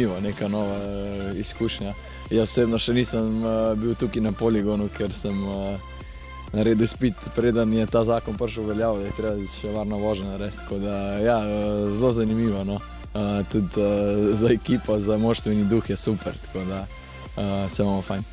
zanimivo, neka nova izkušnja. Jaz osebno še nisem bil tukaj na poligonu, ker sem naredil izpit, preden je ta zakon prišel v veljavo, da je treba še varno vožnjo narediti. Tako da, ja, zelo zanimivo, no. Tudi za ekipo, za moštveni duh je super, tako da se imamo fajn.